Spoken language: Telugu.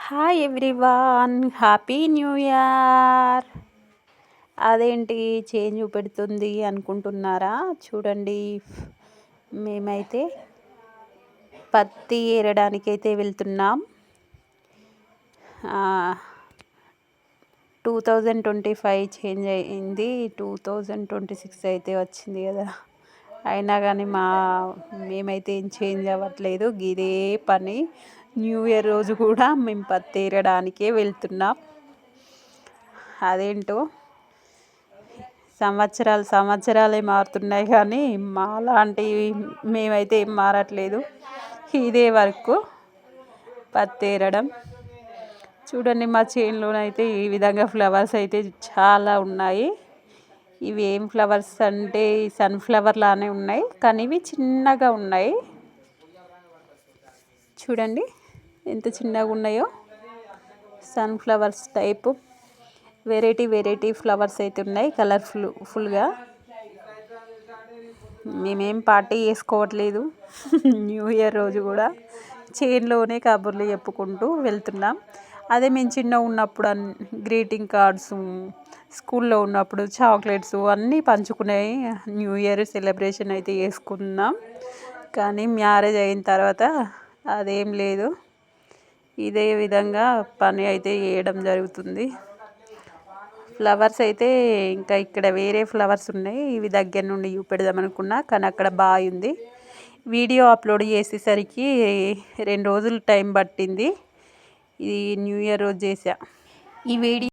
Hi everyone, happy new year. అదేంటి చేంజ్ చూపెడుతుంది అనుకుంటున్నారా? చూడండి, మేమైతే పత్తి ఏరడానికైతే వెళ్తున్నాం. 2025 చేంజ్ అయింది, 2026 అయితే వచ్చింది కదా. అయినా కానీ మేమైతే ఏం చేంజ్ అవ్వట్లేదు. ఇదే పని. న్యూ ఇయర్ రోజు కూడా మేము పత్తి ఏరడానికే వెళ్తున్నాం. అదేంటో సంవత్సరాలే మారుతున్నాయి కానీ మాలాంటివి మేమైతే ఏం మారట్లేదు. ఇదే వరకు పత్తి ఏరడం. చూడండి, మా చేనులోనైతే ఈ విధంగా ఫ్లవర్స్ అయితే చాలా ఉన్నాయి. ఇవి ఏం ఫ్లవర్స్ అంటే సన్ఫ్లవర్ లానే ఉన్నాయి, కానీ ఇవి చిన్నగా ఉన్నాయి. చూడండి ఎంత చిన్నగా ఉన్నాయో. సన్ఫ్లవర్స్ టైపు వెరైటీ ఫ్లవర్స్ అయితే ఉన్నాయి, కలర్ఫుల్గా. మేమేం పార్టీ చేసుకోవట్లేదు. న్యూ ఇయర్ రోజు కూడా చేనులోనే కబుర్లు చెప్పుకుంటూ వెళ్తున్నాం. అదే మేము చిన్నగా ఉన్నప్పుడు గ్రీటింగ్ కార్డ్స్, స్కూల్లో ఉన్నప్పుడు చాక్లెట్స్ అన్నీ పంచుకునేవి. న్యూ ఇయర్ సెలబ్రేషన్ అయితే చేసుకున్నాం. కానీ మ్యారేజ్ అయిన తర్వాత అదేం లేదు. ఇదే విధంగా పని అయితే చేయడం జరుగుతుంది. ఫ్లవర్స్ అయితే ఇంకా ఇక్కడ వేరే ఫ్లవర్స్ ఉన్నాయి. ఇవి దగ్గర నుండి చూపెడదాం అనుకున్నా, కానీ అక్కడ బాగా ఉంది. వీడియో అప్లోడ్ చేసేసరికి 2 రోజులు టైం పట్టింది. ఇది న్యూ ఇయర్ రోజు చేసా ఈ వీడియో.